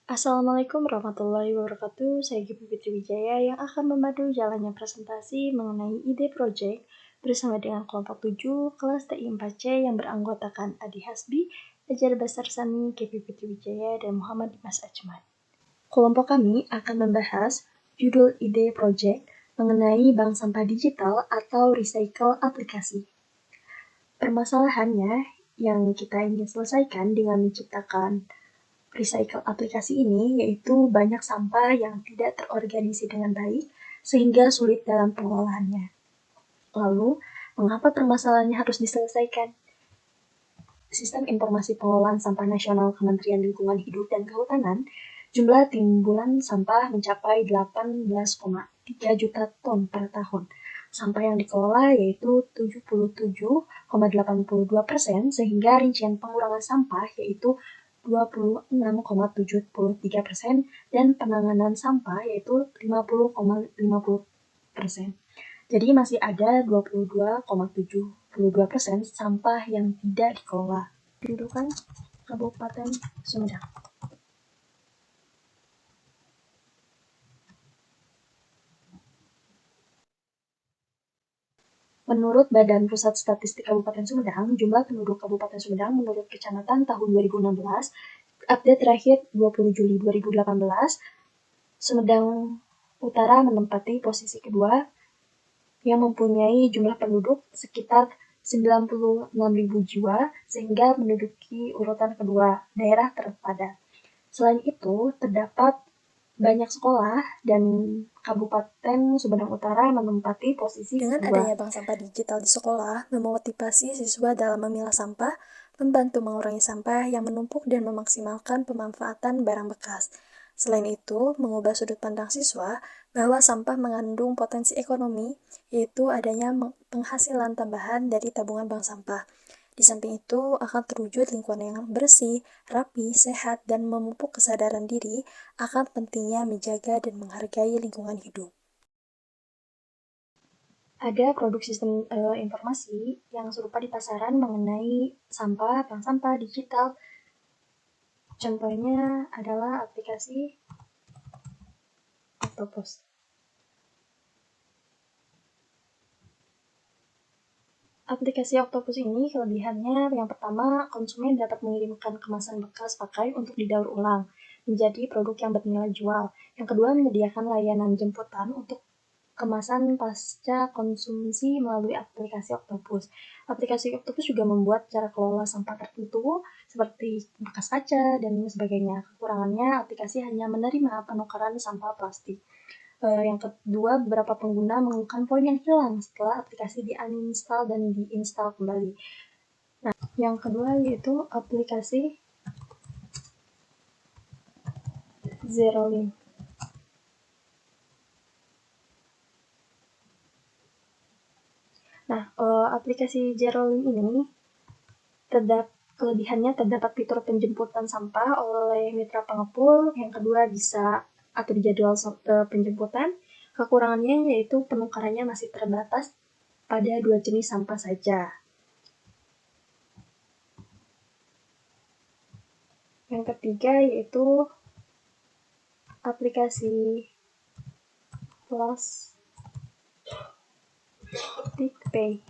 Assalamualaikum warahmatullahi wabarakatuh. Saya Gibi Fitri Wijaya yang akan memandu jalannya presentasi mengenai ide project bersama dengan kelompok 7 kelas TI 4C yang beranggotakan Adi Hasbi, Ajar Basar Sani, Gibi Fitri Wijaya, dan Muhammad Dimas Ajman. Kelompok kami akan membahas judul ide project mengenai bank sampah digital atau recycle aplikasi. Permasalahannya yang kita ingin selesaikan dengan menciptakan recycle aplikasi ini yaitu banyak sampah yang tidak terorganisir dengan baik sehingga sulit dalam pengelolaannya. Lalu, mengapa permasalahannya harus diselesaikan? Sistem Informasi Pengelolaan Sampah Nasional Kementerian Lingkungan Hidup dan Kehutanan, jumlah timbulan sampah mencapai 18,3 juta ton per tahun. Sampah yang dikelola yaitu 77,82%, sehingga rincian pengurangan sampah yaitu 26,73% dan penanganan sampah yaitu 50,50%. Jadi masih ada 22,72% sampah yang tidak dikelola. Kedudukan Kabupaten Sumedang. Menurut Badan Pusat Statistik Kabupaten Sumedang, jumlah penduduk Kabupaten Sumedang menurut kecamatan tahun 2016, update terakhir 20 Juli 2018, Sumedang Utara menempati posisi kedua yang mempunyai jumlah penduduk sekitar 96.000 jiwa sehingga menduduki urutan kedua daerah terpadat. Selain itu, terdapat banyak sekolah dan Kabupaten Sumedang Utara menempati posisi Dengan kedua. adanya bank sampah digital di sekolah, memotivasi siswa dalam memilah sampah, membantu mengurangi sampah yang menumpuk dan memaksimalkan pemanfaatan barang bekas. Selain itu, mengubah sudut pandang siswa bahwa sampah mengandung potensi ekonomi, yaitu adanya penghasilan tambahan dari tabungan bank sampah. Di samping itu, akan terwujud lingkungan yang bersih, rapi, sehat, dan memupuk kesadaran diri akan pentingnya menjaga dan menghargai lingkungan hidup. Ada produk sistem informasi yang serupa di pasaran mengenai sampah, bank sampah digital. Contohnya adalah aplikasi Octopus. Aplikasi Octopus ini kelebihannya yang pertama, konsumen dapat mengirimkan kemasan bekas pakai untuk didaur ulang menjadi produk yang bernilai jual. Yang kedua, menyediakan layanan jemputan untuk kemasan pasca konsumsi melalui aplikasi Octopus. Aplikasi Octopus juga membuat cara kelola sampah tertentu seperti bekas kaca dan sebagainya. Kekurangannya, aplikasi hanya menerima penukaran sampah plastik. Yang kedua, beberapa pengguna mengeluhkan poin yang hilang setelah aplikasi di-uninstall dan di-install kembali. Nah, yang kedua yaitu aplikasi Zerolink. Nah, aplikasi Zerolink ini kelebihannya terdapat fitur penjemputan sampah oleh mitra pengepul. Yang kedua, bisa atur jadwal penjemputan. Kekurangannya yaitu penukarannya masih terbatas pada 2 jenis sampah saja. Yang ketiga yaitu aplikasi Plastic Pay.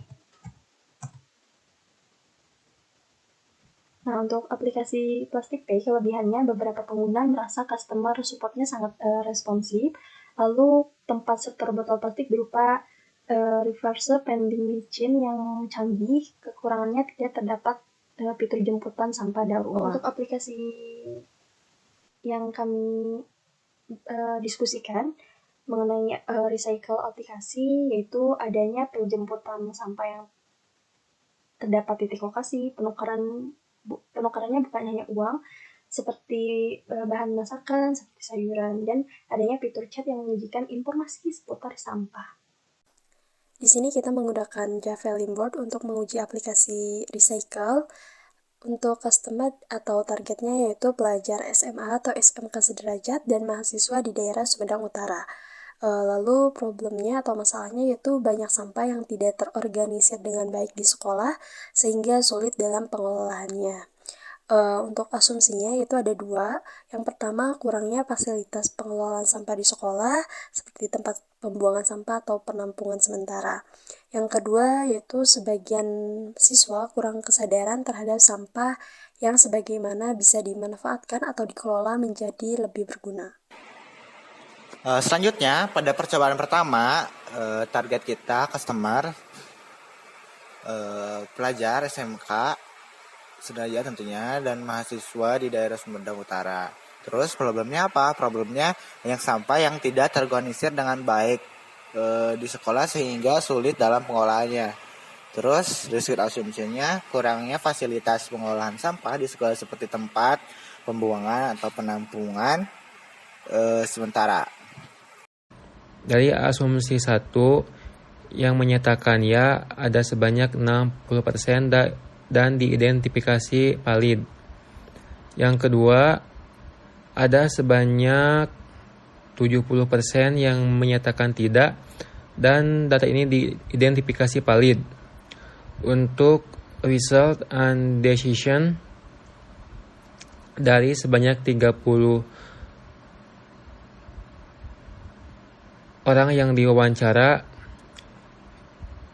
Nah, untuk aplikasi Plastic Pay, kelebihannya beberapa pengguna merasa customer support-nya sangat responsif. Lalu tempat setor botol plastik berupa reverse vending machine yang canggih. Kekurangannya tidak terdapat fitur jemputan sampah daur ulang. Untuk aplikasi yang kami diskusikan mengenai recycle aplikasi, yaitu adanya penjemputan sampah yang terdapat titik lokasi, penukarannya bukan hanya uang, seperti bahan masakan, seperti sayuran, dan adanya fitur chat yang menyajikan informasi seputar sampah. Di sini kita menggunakan Javelin Board untuk menguji aplikasi Recycle. Untuk customer atau targetnya yaitu pelajar SMA atau SMK sederajat dan mahasiswa di daerah Sumedang Utara. Lalu problemnya atau masalahnya yaitu banyak sampah yang tidak terorganisir dengan baik di sekolah sehingga sulit dalam pengelolaannya. Untuk asumsinya itu ada dua. Yang pertama, kurangnya fasilitas pengelolaan sampah di sekolah, seperti tempat pembuangan sampah atau penampungan sementara. Yang kedua, yaitu sebagian siswa kurang kesadaran terhadap sampah yang sebagaimana bisa dimanfaatkan atau dikelola menjadi lebih berguna. Selanjutnya, pada percobaan pertama, target kita customer pelajar SMK Sederajat tentunya dan mahasiswa di daerah Sumedang Utara. Terus problemnya apa? Problemnya banyak sampah yang tidak terorganisir dengan baik di sekolah sehingga sulit dalam pengolahannya. Terus risk assumption-nya kurangnya fasilitas pengolahan sampah di sekolah seperti tempat pembuangan atau penampungan sementara. Dari asumsi 1 yang menyatakan ya ada sebanyak 60% dan diidentifikasi valid. Yang kedua, ada sebanyak 70% yang menyatakan tidak dan data ini diidentifikasi valid. Untuk result and decision dari sebanyak 30 orang yang diwawancara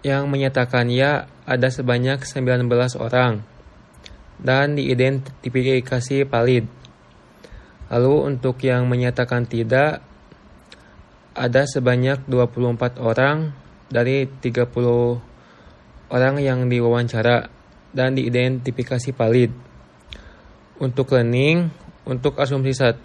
yang menyatakan ya ada sebanyak 19 orang dan diidentifikasi valid. Lalu untuk yang menyatakan tidak ada sebanyak 24 orang dari 30 orang yang diwawancara dan diidentifikasi valid. Untuk learning, untuk asumsi 1,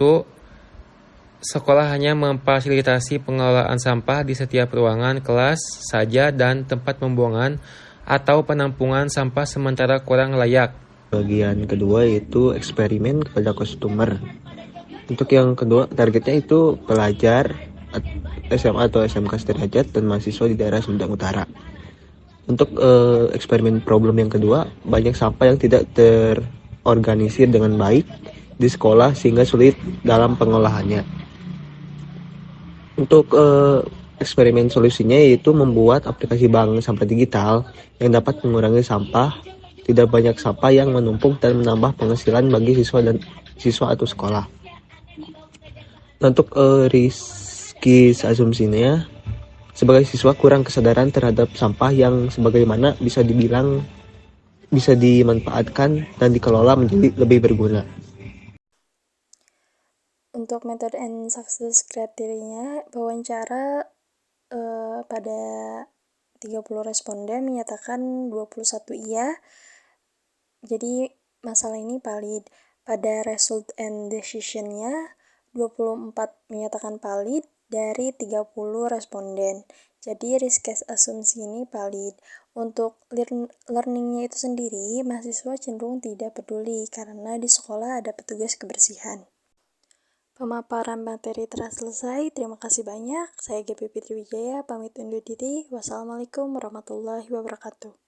sekolah hanya memfasilitasi pengelolaan sampah di setiap ruangan kelas saja dan tempat pembuangan atau penampungan sampah sementara kurang layak. Bagian kedua yaitu eksperimen kepada customer. Untuk yang kedua, targetnya itu pelajar SMA atau SMK Sederajat dan mahasiswa di daerah Sumedang Utara. Untuk eksperimen problem yang kedua, banyak sampah yang tidak terorganisir dengan baik di sekolah sehingga sulit dalam pengolahannya. Untuk eksperimen solusinya yaitu membuat aplikasi bank sampah digital yang dapat mengurangi sampah, tidak banyak sampah yang menumpuk dan menambah penghasilan bagi siswa atau sekolah. Untuk riski asumsinya, sebagai siswa kurang kesadaran terhadap sampah yang sebagaimana bisa dimanfaatkan dan dikelola menjadi lebih berguna. Untuk metode and success kriterianya, wawancara pada 30 responden menyatakan 21 iya, jadi masalah ini valid. Pada result and decision-nya, 24 menyatakan valid dari 30 responden. Jadi risk case asumsi ini valid. Untuk learning-nya itu sendiri, mahasiswa cenderung tidak peduli karena di sekolah ada petugas kebersihan. Pemaparan materi telah selesai. Terima kasih banyak. Saya GP Fitri Wijaya, pamit undur diri. Wassalamualaikum warahmatullahi wabarakatuh.